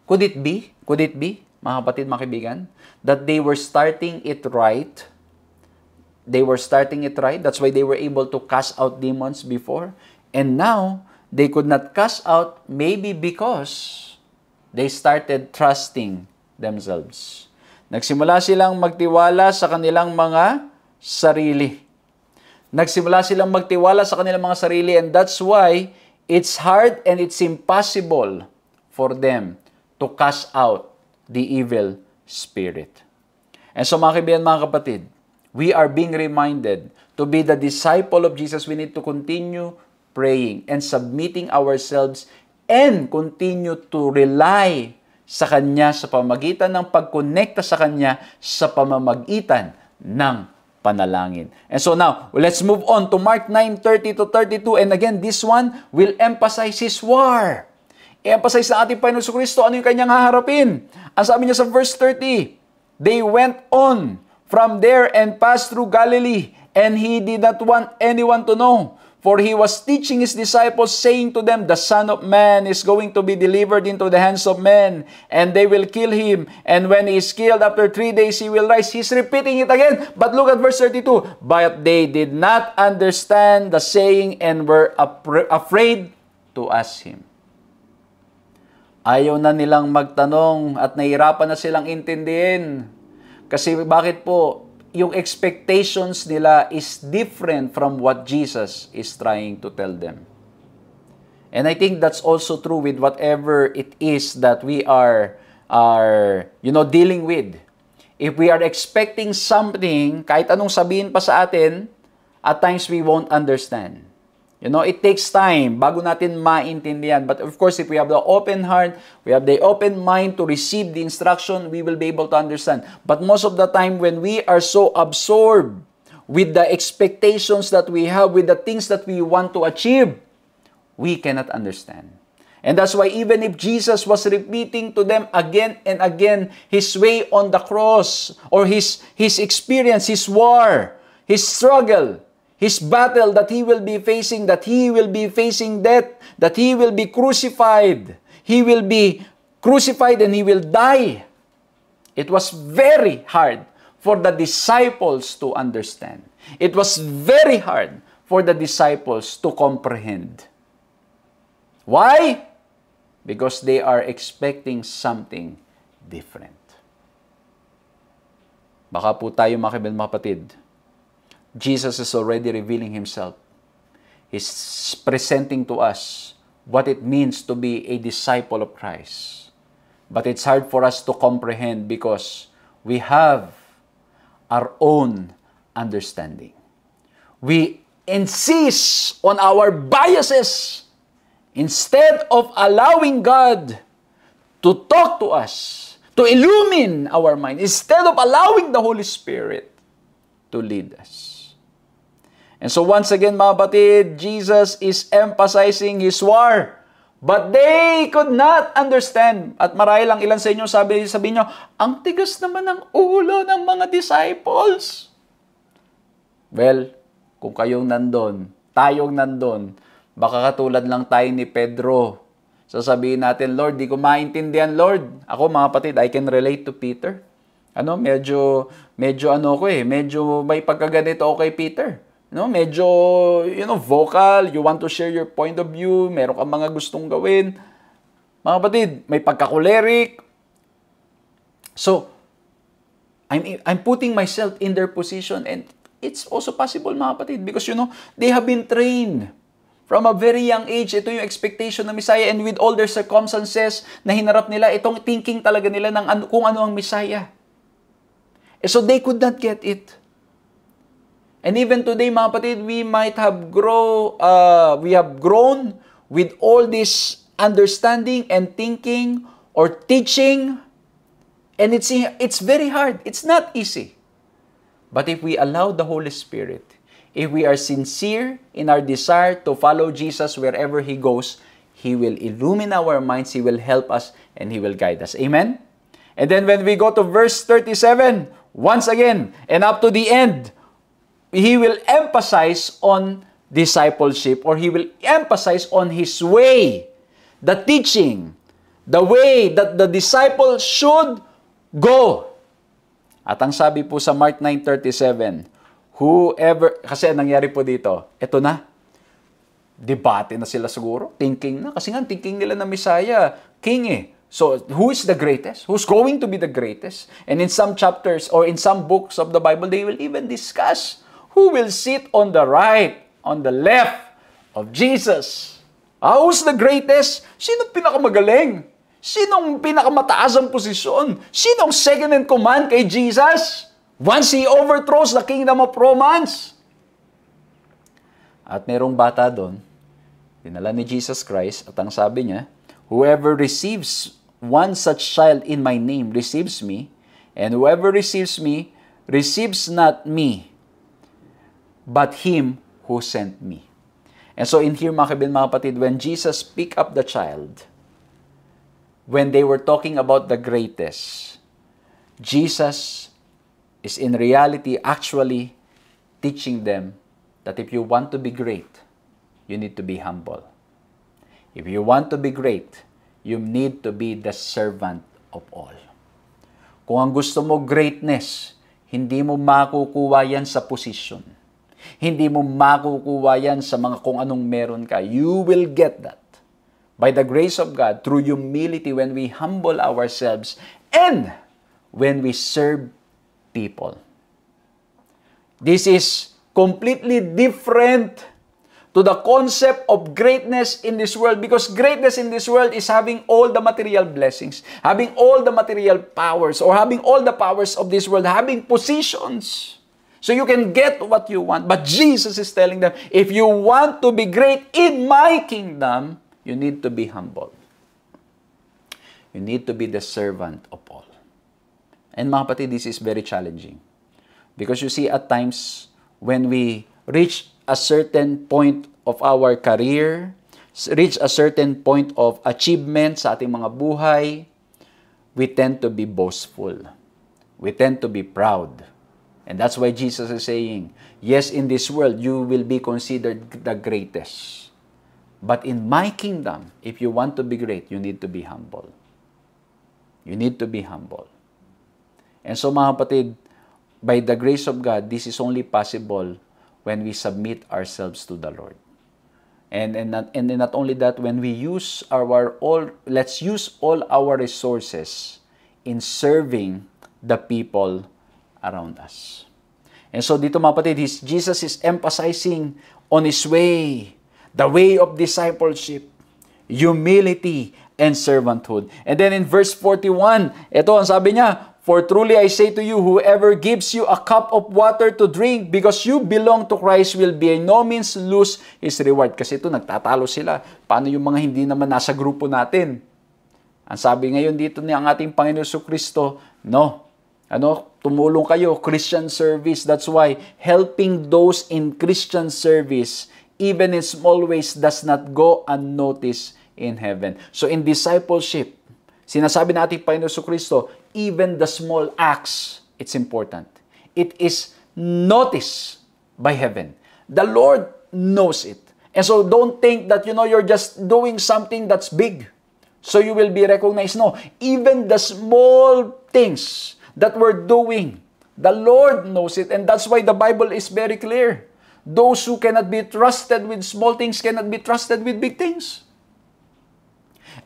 A: Could it be, mga kapatid, mga kaibigan, that they were starting it right? They were starting it right. That's why they were able to cast out demons before. And now, they could not cast out maybe because they started trusting themselves. Nagsimula silang magtiwala sa kanilang mga sarili. Nagsimula silang magtiwala sa kanilang mga sarili, and that's why it's hard and it's impossible for them to cast out the evil spirit. And so mga kaibigan, mga kapatid, we are being reminded to be the disciple of Jesus. We need to continue praying and submitting ourselves and continue to rely sa Kanya sa pamamagitan ng pagkonekta sa Kanya sa pamamagitan ng panalangin. And so now, let's move on to Mark 9:30 to 32. And again, this one will emphasize His war. I-emphasize na ating Panginoon Jesucristo ano yung Kanyang haharapin. Ang sabi niya sa verse 30, they went on from there and passed through Galilee, and He did not want anyone to know. For He was teaching His disciples, saying to them, the Son of Man is going to be delivered into the hands of men, and they will kill Him. And when He is killed, after 3 days He will rise. He's repeating it again. But look at verse 32. But they did not understand the saying and were afraid to ask Him. Ayaw na nilang magtanong at nahirapan na silang intindihin. Kasi bakit po? Yung expectations nila is different from what Jesus is trying to tell them. And I think that's also true with whatever it is that we are dealing with. if we are expecting something, kahit anong sabihin pa sa atin, at times we won't understand. It takes time bago natin maintindihan. But of course, if we have the open heart, we have the open mind to receive the instruction, we will be able to understand. But most of the time, when we are so absorbed with the expectations that we have, with the things that we want to achieve, we cannot understand. And that's why even if Jesus was repeating to them again and again His way on the cross, or His experience, His war, His struggle, His battle that He will be facing, that He will be facing death, that He will be crucified. He will be crucified and He will die. It was very hard for the disciples to understand. It was very hard for the disciples to comprehend. Why? Because they are expecting something different. Baka po tayo mga kapatid, Jesus is already revealing Himself. He's presenting to us what it means to be a disciple of Christ. But it's hard for us to comprehend because we have our own understanding. We insist on our biases instead of allowing God to talk to us, to illumine our mind, instead of allowing the Holy Spirit to lead us. And so once again, mga kapatid, Jesus is emphasizing His war. But they could not understand. At marahil lang ilan sa inyo sabi nyo, ang tigas naman ng ulo ng mga disciples. Well, kung kayong nandun, tayong nandun, baka katulad lang tayo ni Pedro. Sasabihin natin, Lord, di ko maintindihan, Lord. Ako, mga kapatid, I can relate to Peter. Medyo may pagkaganito ako kay Peter. Medyo, vocal, you want to share your point of view, meron kang mga gustong gawin. Mga kapatid, may pagka-choleric. So, I'm putting myself in their position, and it's also possible, mga kapatid, because, they have been trained from a very young age. Ito yung expectation ng Messiah, and with all their circumstances na hinarap nila, itong thinking talaga nila ng kung ano ang Messiah. So, they could not get it. And even today, mga kapatid, we have grown with all this understanding and thinking or teaching, and it's very hard. It's not easy. But if we allow the Holy Spirit, if we are sincere in our desire to follow Jesus wherever He goes, He will illumine our minds, He will help us, and He will guide us. Amen? And then when we go to verse 37, once again, and up to the end, He will emphasize on discipleship, or He will emphasize on His way, the teaching, the way that the disciples should go. At ang sabi po sa Mark 9:37, kasi nangyari po dito, eto na, debate na sila siguro, thinking na, kasi nga thinking nila na Messiah, King So, who is the greatest? Who's going to be the greatest? And in some chapters or in some books of the Bible, they will even discuss who will sit on the right, on the left of Jesus. Who's the greatest? Sinong pinakamagaling? Sinong pinakamataas ang posisyon? Sinong second in command kay Jesus? Once He overthrows the kingdom of Romans. At merong bata doon, dinala ni Jesus Christ, at ang sabi niya, whoever receives one such child in my name receives me, and whoever receives me receives not me, but Him who sent me. And so in here, mga kapatid, when Jesus picked up the child, when they were talking about the greatest, Jesus is in reality actually teaching them that if you want to be great, you need to be humble. If you want to be great, you need to be the servant of all. Kung ang gusto mo greatness, hindi mo makukuha yan sa posisyon. Hindi mo makukuha yan sa mga kung anong meron ka. You will get that by the grace of God through humility when we humble ourselves and when we serve people. This is completely different to the concept of greatness in this world, because greatness in this world is having all the material blessings, having all the material powers, or having all the powers of this world, having positions. So you can get what you want. But Jesus is telling them, if you want to be great in my kingdom, you need to be humble. You need to be the servant of all. And mga kapatid, this is very challenging. Because you see, at times, when we reach a certain point of our career, reach a certain point of achievement sa ating mga buhay, we tend to be boastful. We tend to be proud. And that's why Jesus is saying, yes, in this world, you will be considered the greatest. But in my kingdom, if you want to be great, you need to be humble. You need to be humble. And so mga kapatid, by the grace of God, this is only possible when we submit ourselves to the Lord. And not only that, when we use let's use all our resources in serving the people around us. And so dito mga kapatid, Jesus is emphasizing on His way, the way of discipleship, humility, and servanthood. And then in verse 41, ito ang sabi niya, for truly I say to you, whoever gives you a cup of water to drink because you belong to Christ will by no means lose his reward. Kasi ito, nagtatalo sila. Paano yung mga hindi naman nasa grupo natin? Ang sabi ngayon dito ni ang ating Panginoon Jesucristo, no. Tumulong kayo, Christian service. That's why helping those in Christian service, even in small ways, does not go unnoticed in heaven. So in discipleship, sinasabi natin Panginoon Jesucristo, even the small acts, it's important. It is noticed by heaven. The Lord knows it. And so don't think that, you're just doing something that's big. So you will be recognized. No, even the small things that we're doing, the Lord knows it. And that's why the Bible is very clear. Those who cannot be trusted with small things cannot be trusted with big things.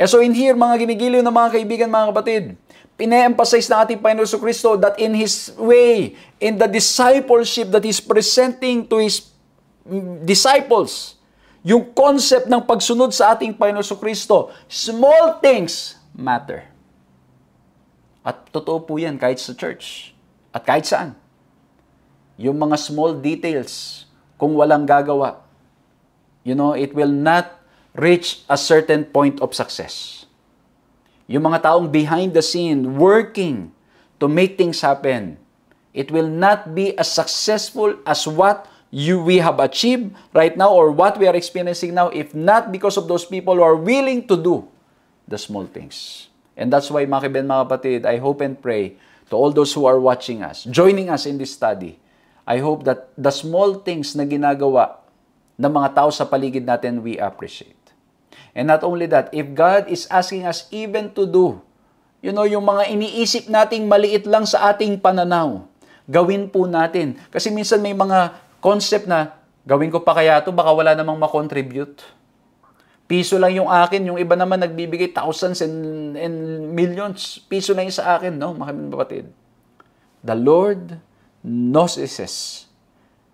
A: And so in here, mga ginigiliw na mga kaibigan, mga kapatid, pine-emphasize ng ating Panginoon Jesucristo that in His way, in the discipleship that He's presenting to His disciples, yung concept ng pagsunod sa ating Panginoon Jesucristo, small things matter. At totoo po yan kahit sa church at kahit saan. Yung mga small details, kung walang gagawa, it will not reach a certain point of success. Yung mga taong behind the scene, working to make things happen, it will not be as successful as what we have achieved right now or what we are experiencing now if not because of those people who are willing to do the small things. And that's why, mga kaibigan, mga kapatid, I hope and pray to all those who are watching us, joining us in this study, I hope that the small things na ginagawa ng mga tao sa paligid natin, we appreciate. And not only that, if God is asking us even to do, yung mga iniisip nating maliit lang sa ating pananaw, gawin po natin. Kasi minsan may mga concept na, gawin ko pa kaya ito, baka wala namang makontribute. Piso lang yung akin, yung iba naman nagbibigay thousands and millions. Piso lang yung sa akin, no, mga kapatid. The Lord notices.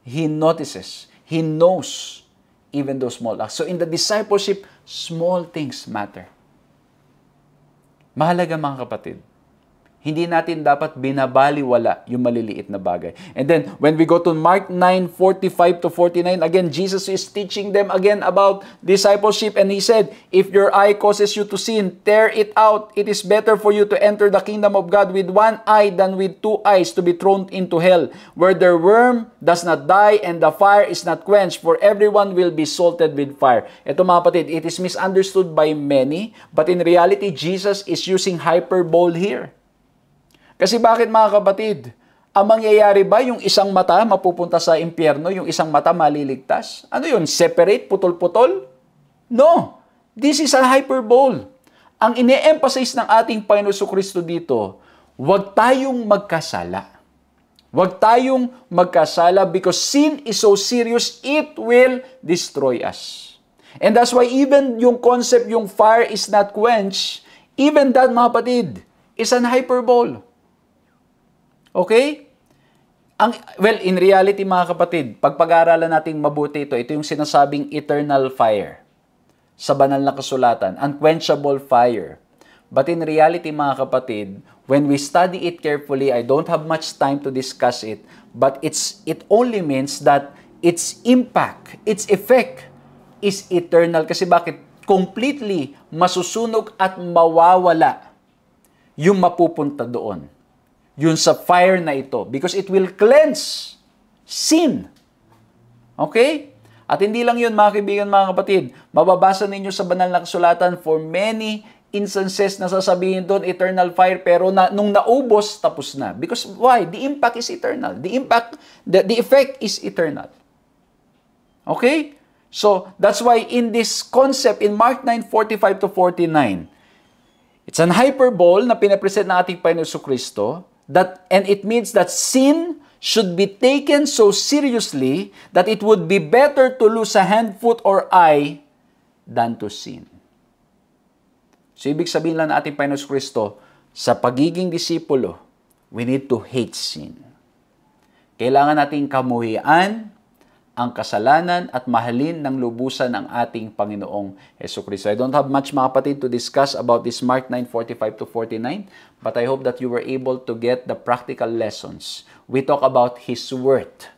A: He notices. He knows even those small acts. So in the discipleship, small things matter. Mahalaga, mga kapatid. Hindi natin dapat binabaliwala yung maliliit na bagay. And then, when we go to Mark 9:45 to 49, again, Jesus is teaching them again about discipleship. And He said, if your eye causes you to sin, tear it out. It is better for you to enter the kingdom of God with one eye than with two eyes to be thrown into hell, where the worm does not die and the fire is not quenched, for everyone will be salted with fire. Ito, mga kapatid, it is misunderstood by many, but in reality, Jesus is using hyperbole here. Kasi bakit, mga kapatid? Ang mangyayari ba yung isang mata mapupunta sa impyerno, yung isang mata maliligtas? Ano yun? Separate? Putol-putol? No. This is a hyperbole. Ang ine-emphasize ng ating Panginoon Jesucristo dito, huwag tayong magkasala. Huwag tayong magkasala because sin is so serious, it will destroy us. And that's why even yung concept, yung fire is not quenched, even that, mga kapatid, is an hyperbole. Okay? Well, in reality mga kapatid, pag pag-aaralan natin mabuti ito yung sinasabing eternal fire sa banal na kasulatan, unquenchable fire. But in reality mga kapatid, when we study it carefully, I don't have much time to discuss it, but it only means that its impact, its effect is eternal. Kasi bakit? Completely masusunog at mawawala yung mapupunta doon. Yun sa fire na ito. Because it will cleanse sin. Okay? At hindi lang yun, mga kaibigan, mga kapatid. Mababasa ninyo sa banal na kasulatan for many instances na sasabihin doon, eternal fire, pero nung naubos, tapos na. Because why? The impact is eternal. The effect is eternal. Okay? So, that's why in this concept, in Mark 9:45 to 49, it's an hyperbole na pinapresent ng ating Panginoon Jesucristo, and it means that sin should be taken so seriously that it would be better to lose a hand, foot, or eye than to sin. So, ibig sabihin lang ng ating Panginoon Jesucristo, sa pagiging disipulo, we need to hate sin. Kailangan nating kamuhian ang kasalanan at mahalin ng lubusan ng ating Panginoong Jesucristo. I don't have much, mga kapatid, to discuss about this Mark 9:45 to 49, but I hope that you were able to get the practical lessons. We talk about His worth,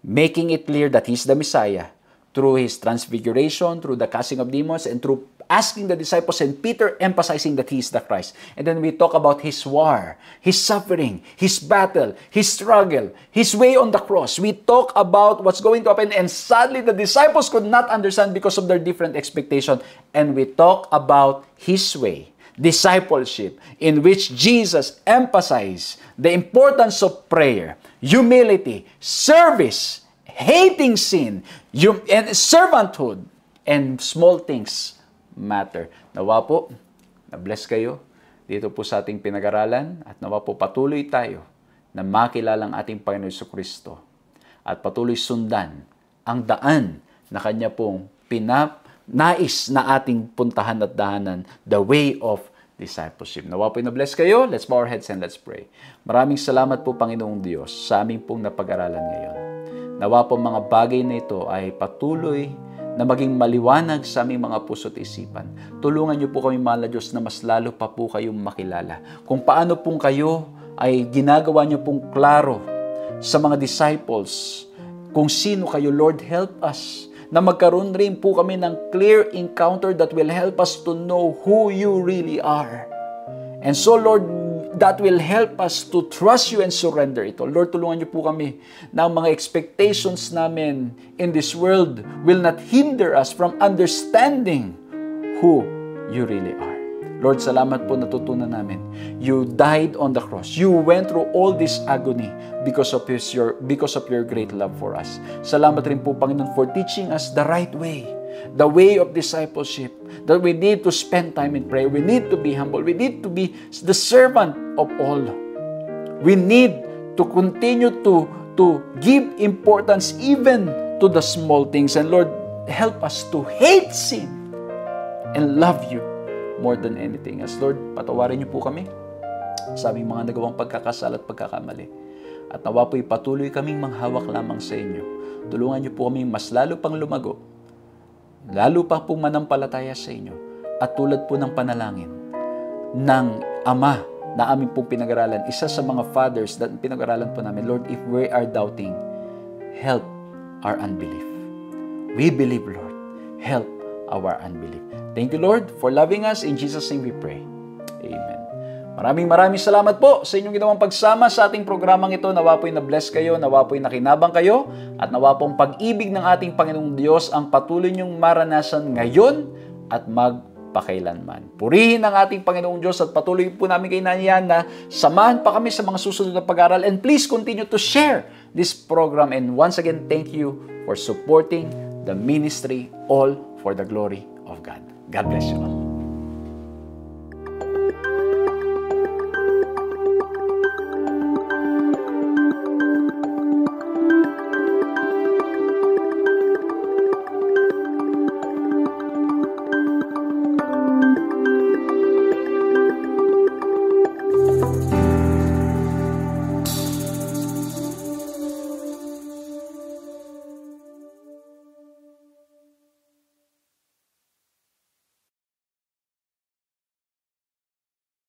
A: making it clear that He's the Messiah through His transfiguration, through the casting of demons, and through asking the disciples and Peter emphasizing that He is the Christ. And then we talk about His war, His suffering, His battle, His struggle, His way on the cross. We talk about what's going to happen, and sadly the disciples could not understand because of their different expectation. And we talk about His way, discipleship, in which Jesus emphasized the importance of prayer, humility, service, hating sin, and servanthood, and small things matter. Nawa po, na-bless kayo dito po sa ating pinag-aralan, at nawa po patuloy tayo na makilala ang ating Panginoon Jesucristo at patuloy sundan ang daan na Kanya pong nais na ating puntahan at dahanan, the way of discipleship. Nawa po na-bless kayo. Let's bow our heads and let's pray. Maraming salamat po, Panginoong Diyos, sa aming pong napag-aralan ngayon. Nawa po mga bagay na ito ay patuloy na maging maliwanag sa aming mga puso't isipan. Tulungan niyo po kami, mahal na Diyos, na mas lalo pa po kayong makilala. Kung paano pong kayo ay ginagawa niyo pong klaro sa mga disciples, kung sino kayo, Lord, help us na magkaroon rin po kami ng clear encounter that will help us to know who you really are. And so, Lord, that will help us to trust you and surrender ito. Lord, tulungan niyo po kami na ang mga expectations namin in this world will not hinder us from understanding who you really are. Lord, salamat po, natutunan namin. You died on the cross. You went through all this agony because of your great love for us. Salamat rin po, Panginoon, for teaching us the right way, the way of discipleship, that we need to spend time in prayer. We need to be humble. We need to be the servant of all. We need to continue to give importance even to the small things. And Lord, help us to hate sin and love you more than anything else. Lord, patawarin niyo po kami sa aming mga nagawang pagkakasala at pagkakamali. At nawa po'y patuloy kaming manghawak lamang sa inyo. Tulungan niyo po kami mas lalo pang lumago, lalo pa pong manampalataya sa inyo, at tulad po ng panalangin ng Ama na aming pong pinag-aralan, isa sa mga fathers na pinag-aralan po namin, Lord, if we are doubting, help our unbelief. We believe, Lord. Help our unbelief. Thank you, Lord, for loving us. In Jesus' name we pray. Amen. Maraming salamat po sa inyong ginawang pagsama sa ating programang ito. Nawa po'y na-bless kayo, nawa po'y nakinabang kayo, at nawa po'ng pag-ibig ng ating Panginoong Diyos ang patuloy niyong maranasan ngayon at magpakailanman. Purihin ang ating Panginoong Diyos, at patuloy po namin kayo naniyan na samahan pa kami sa mga susunod na pag-aaral. And please continue to share this program. And once again, thank you for supporting the ministry, all for the glory of God. God bless you all.